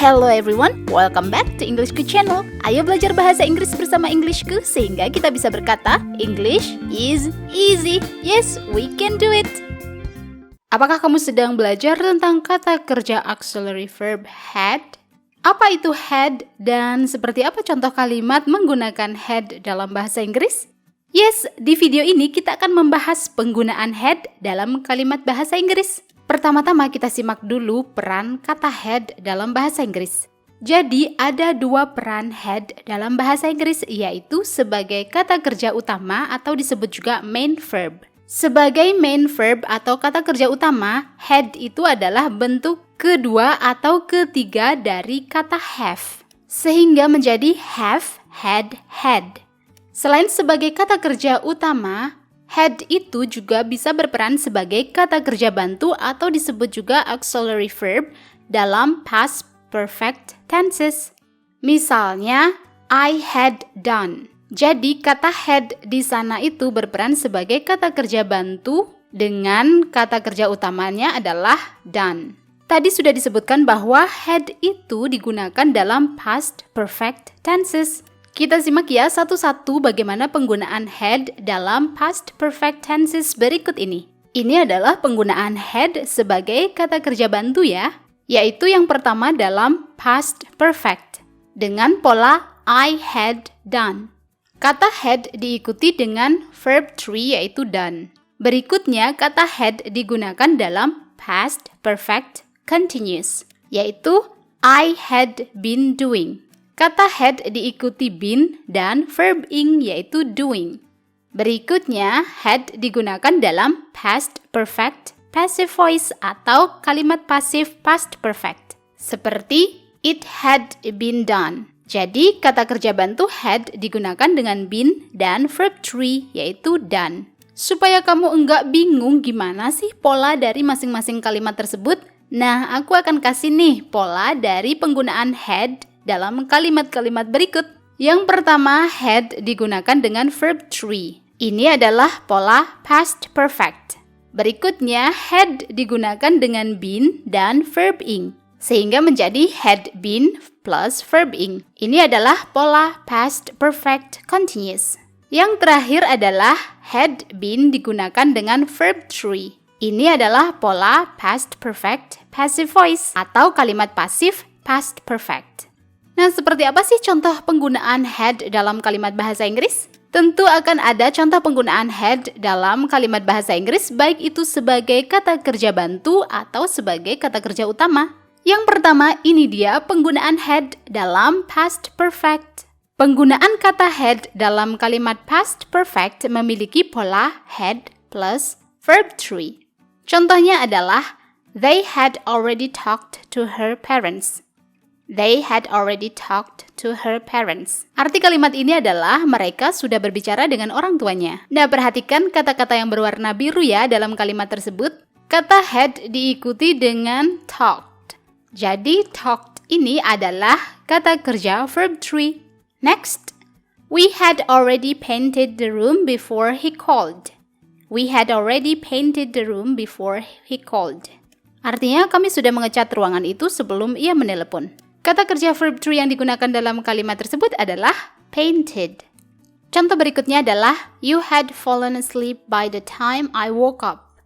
Hello everyone, welcome back to Englishku channel. Ayo belajar bahasa Inggris bersama Englishku sehingga kita bisa berkata English is easy. Yes, we can do it. Apakah kamu sedang belajar tentang kata kerja auxiliary verb had? Apa itu had dan seperti apa contoh kalimat menggunakan had dalam bahasa Inggris? Yes, di video ini kita akan membahas penggunaan had dalam kalimat bahasa Inggris. Pertama-tama kita simak dulu peran kata had dalam bahasa Inggris. Jadi ada dua peran had dalam bahasa Inggris, yaitu sebagai kata kerja utama atau disebut juga main verb. Sebagai main verb atau kata kerja utama, had itu adalah bentuk kedua atau ketiga dari kata have, sehingga menjadi have, had, had. Selain sebagai kata kerja utama, had itu juga bisa berperan sebagai kata kerja bantu atau disebut juga auxiliary verb dalam past perfect tenses. Misalnya, I had done. Jadi kata had di sana itu berperan sebagai kata kerja bantu dengan kata kerja utamanya adalah done. Tadi sudah disebutkan bahwa had itu digunakan dalam past perfect tenses. Kita simak ya satu-satu bagaimana penggunaan had dalam past perfect tenses berikut ini. Ini adalah penggunaan had sebagai kata kerja bantu ya, yaitu yang pertama dalam past perfect dengan pola I had done. Kata had diikuti dengan verb 3 yaitu done. Berikutnya kata had digunakan dalam past perfect continuous, yaitu I had been doing. Kata had diikuti been dan verb ing yaitu doing. Berikutnya, had digunakan dalam past perfect passive voice atau kalimat pasif past perfect. Seperti, it had been done. Jadi, kata kerja bantu had digunakan dengan been dan verb 3 yaitu done. Supaya kamu enggak bingung gimana sih pola dari masing-masing kalimat tersebut, nah aku akan kasih nih pola dari penggunaan had dalam kalimat-kalimat berikut. Yang pertama, had digunakan dengan verb 3. Ini adalah pola past perfect. Berikutnya, had digunakan dengan been dan verb ing, sehingga menjadi had been plus verb ing. Ini adalah pola past perfect continuous. Yang terakhir adalah had been digunakan dengan verb 3. Ini adalah pola past perfect passive voice atau kalimat pasif past perfect. Nah, seperti apa sih contoh penggunaan had dalam kalimat bahasa Inggris? Tentu akan ada contoh penggunaan had dalam kalimat bahasa Inggris, baik itu sebagai kata kerja bantu atau sebagai kata kerja utama. Yang pertama, ini dia penggunaan had dalam past perfect. Penggunaan kata had dalam kalimat past perfect memiliki pola had plus verb 3. Contohnya adalah, they had already talked to her parents. They had already talked to her parents. Arti kalimat ini adalah mereka sudah berbicara dengan orang tuanya. Nah, perhatikan kata-kata yang berwarna biru ya dalam kalimat tersebut. Kata had diikuti dengan talked. Jadi, talked ini adalah kata kerja verb 3. Next, we had already painted the room before he called. We had already painted the room before he called. Artinya, kami sudah mengecat ruangan itu sebelum ia menelepon. Kata kerja verb 3 yang digunakan dalam kalimat tersebut adalah painted. Contoh berikutnya adalah, you had fallen asleep by the time I woke up.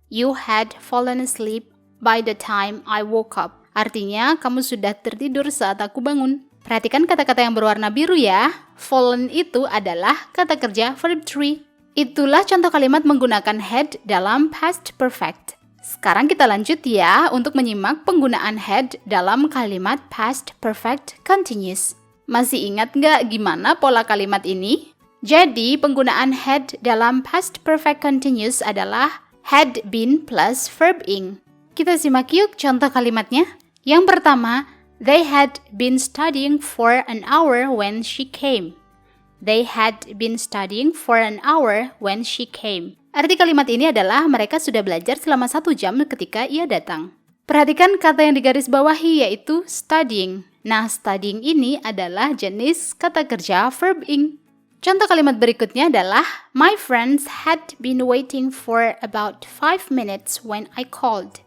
You had fallen asleep by the time I woke up. Artinya, kamu sudah tertidur saat aku bangun. Perhatikan kata-kata yang berwarna biru ya. Fallen itu adalah kata kerja verb 3. Itulah contoh kalimat menggunakan had dalam past perfect. Sekarang kita lanjut ya untuk menyimak penggunaan had dalam kalimat past perfect continuous. Masih ingat nggak gimana pola kalimat ini? Jadi, penggunaan had dalam past perfect continuous adalah had been plus verb ing. Kita simak yuk contoh kalimatnya. Yang pertama, they had been studying for an hour when she came. They had been studying for an hour when she came. Arti kalimat ini adalah mereka sudah belajar selama 1 jam ketika ia datang. Perhatikan kata yang digaris bawahi yaitu studying. Nah, studying ini adalah jenis kata kerja verb ing. Contoh kalimat berikutnya adalah, my friends had been waiting for about 5 minutes when I called.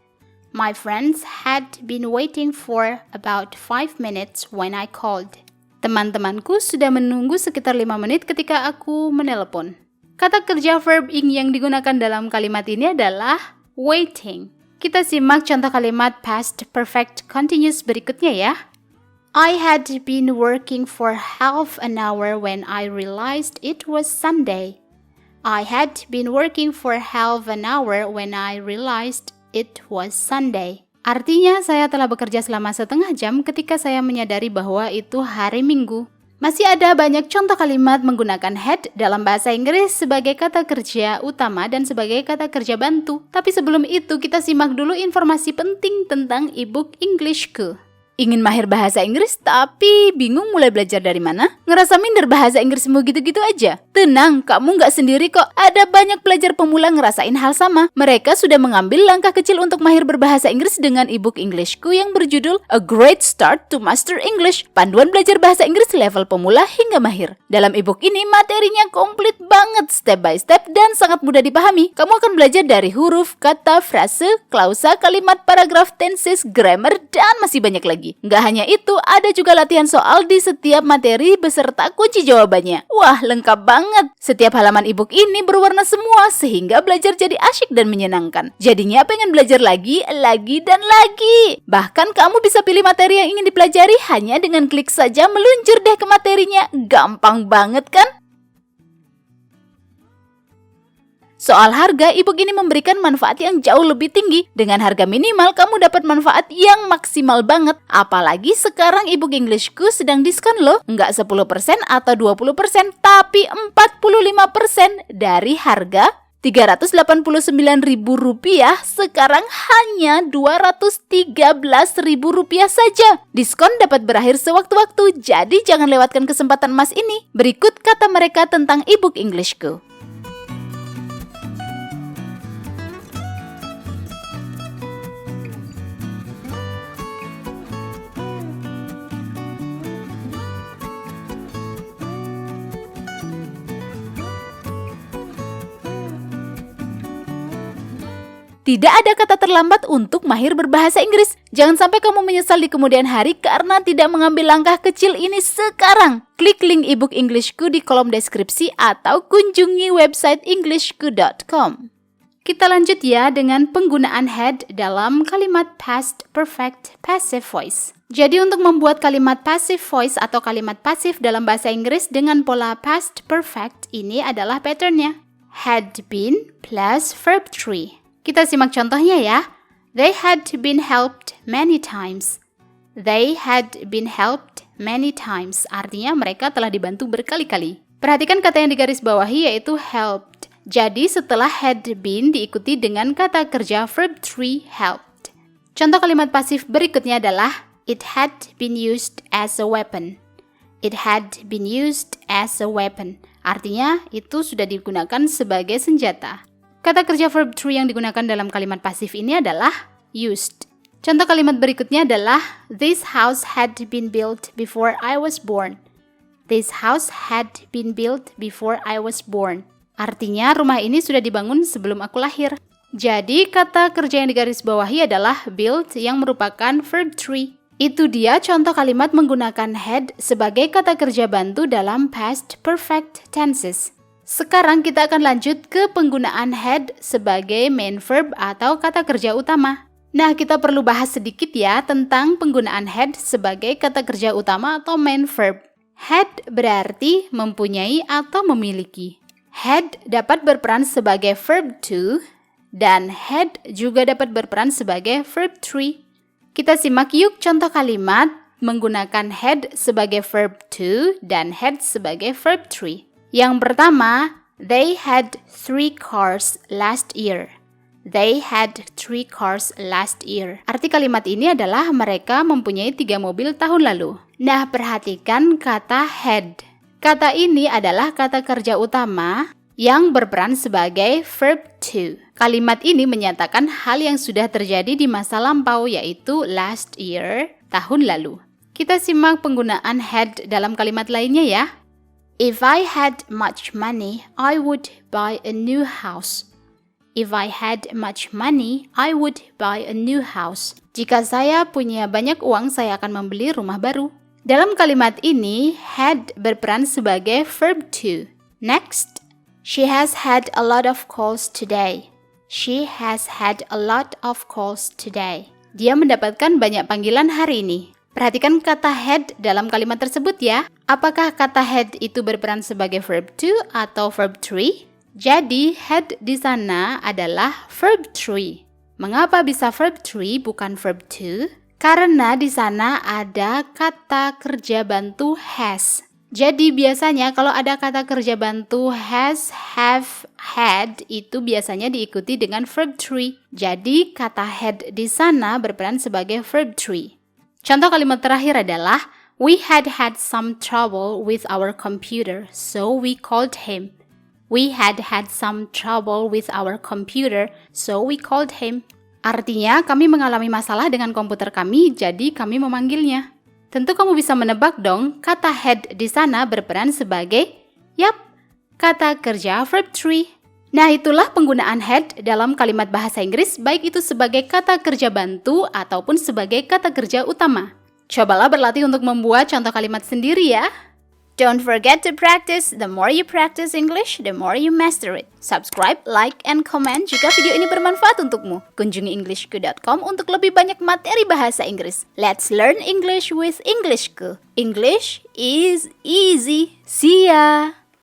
My friends had been waiting for about 5 minutes when I called. Teman-temanku sudah menunggu sekitar 5 menit ketika aku menelepon. Kata kerja verb ing yang digunakan dalam kalimat ini adalah waiting. Kita simak contoh kalimat past perfect continuous berikutnya ya. I had been working for half an hour when I realized it was Sunday. I had been working for half an hour when I realized it was Sunday. Artinya, saya telah bekerja selama setengah jam ketika saya menyadari bahwa itu hari Minggu. Masih ada banyak contoh kalimat menggunakan had dalam bahasa Inggris sebagai kata kerja utama dan sebagai kata kerja bantu. Tapi sebelum itu, kita simak dulu informasi penting tentang e-book Englishku. Ingin mahir bahasa Inggris tapi bingung mulai belajar dari mana? Ngerasa minder bahasa Inggrismu gitu-gitu aja? Tenang, kamu nggak sendiri kok. Ada banyak pelajar pemula ngerasain hal sama. Mereka sudah mengambil langkah kecil untuk mahir berbahasa Inggris dengan e-book Englishku yang berjudul A Great Start to Master English. Panduan belajar bahasa Inggris level pemula hingga mahir. Dalam e-book ini materinya komplit banget step by step dan sangat mudah dipahami. Kamu akan belajar dari huruf, kata, frase, klausa, kalimat, paragraf, tenses, grammar, dan masih banyak lagi. Nggak hanya itu, ada juga latihan soal di setiap materi beserta kunci jawabannya. Wah, lengkap banget. Setiap halaman e-book ini berwarna semua sehingga belajar jadi asyik dan menyenangkan. Jadinya pengen belajar lagi, dan lagi. Bahkan kamu bisa pilih materi yang ingin dipelajari hanya dengan klik saja meluncur deh ke materinya. Gampang banget kan? Soal harga, e-book ini memberikan manfaat yang jauh lebih tinggi. Dengan harga minimal, kamu dapat manfaat yang maksimal banget. Apalagi sekarang e-book Englishku sedang diskon loh. Nggak 10% atau 20%, tapi 45% dari harga Rp389.000 sekarang hanya Rp213.000 saja. Diskon dapat berakhir sewaktu-waktu, jadi jangan lewatkan kesempatan emas ini. Berikut kata mereka tentang e-book Englishku. Tidak ada kata terlambat untuk mahir berbahasa Inggris. Jangan sampai kamu menyesal di kemudian hari karena tidak mengambil langkah kecil ini sekarang. Klik link e-book Englishku di kolom deskripsi atau kunjungi website englishku.com. Kita lanjut ya dengan penggunaan had dalam kalimat past perfect passive voice. Jadi untuk membuat kalimat passive voice atau kalimat pasif dalam bahasa Inggris dengan pola past perfect, ini adalah patternnya. Had been plus verb 3. Kita simak contohnya ya. They had been helped many times. They had been helped many times. Artinya mereka telah dibantu berkali-kali. Perhatikan kata yang digarisbawahi yaitu helped. Jadi setelah had been diikuti dengan kata kerja verb 3 helped. Contoh kalimat pasif berikutnya adalah it had been used as a weapon. It had been used as a weapon. Artinya itu sudah digunakan sebagai senjata. Kata kerja verb 3 yang digunakan dalam kalimat pasif ini adalah used. Contoh kalimat berikutnya adalah this house had been built before I was born. This house had been built before I was born. Artinya rumah ini sudah dibangun sebelum aku lahir. Jadi kata kerja yang digarisbawahi adalah built yang merupakan verb 3. Itu dia contoh kalimat menggunakan had sebagai kata kerja bantu dalam past perfect tenses. Sekarang kita akan lanjut ke penggunaan had sebagai main verb atau kata kerja utama. Nah, kita perlu bahas sedikit ya tentang penggunaan had sebagai kata kerja utama atau main verb. Had berarti mempunyai atau memiliki. Had dapat berperan sebagai verb 2 dan had juga dapat berperan sebagai verb 3. Kita simak yuk contoh kalimat menggunakan had sebagai verb 2 dan had sebagai verb 3. Yang pertama, they had 3 cars last year. They had 3 cars last year. Arti kalimat ini adalah mereka mempunyai 3 mobil tahun lalu. Nah, perhatikan kata had. Kata ini adalah kata kerja utama yang berperan sebagai verb 2. Kalimat ini menyatakan hal yang sudah terjadi di masa lampau, yaitu last year, tahun lalu. Kita simak penggunaan had dalam kalimat lainnya ya. If I had much money, I would buy a new house. If I had much money, I would buy a new house. Jika saya punya banyak uang, saya akan membeli rumah baru. Dalam kalimat ini, had berperan sebagai verb to. Next, she has had a lot of calls today. She has had a lot of calls today. Dia mendapatkan banyak panggilan hari ini. Perhatikan kata had dalam kalimat tersebut ya. Apakah kata had itu berperan sebagai verb to atau verb 3? Jadi, had di sana adalah verb 3. Mengapa bisa verb 3 bukan verb 2? Karena di sana ada kata kerja bantu has. Jadi biasanya kalau ada kata kerja bantu has, have, had itu biasanya diikuti dengan verb 3. Jadi kata had di sana berperan sebagai verb 3. Contoh kalimat terakhir adalah we had had some trouble with our computer, so we called him. We had had some trouble with our computer, so we called him. Artinya, kami mengalami masalah dengan komputer kami, jadi kami memanggilnya. Tentu kamu bisa menebak dong, kata had di sana berperan sebagai, kata kerja verb 3. Nah, itulah penggunaan had dalam kalimat bahasa Inggris, baik itu sebagai kata kerja bantu ataupun sebagai kata kerja utama. Cobalah berlatih untuk membuat contoh kalimat sendiri ya. Don't forget to practice. The more you practice English, the more you master it. Subscribe, like, and comment jika video ini bermanfaat untukmu. Kunjungi englishku.com untuk lebih banyak materi bahasa Inggris. Let's learn English with Englishku. English is easy. See ya!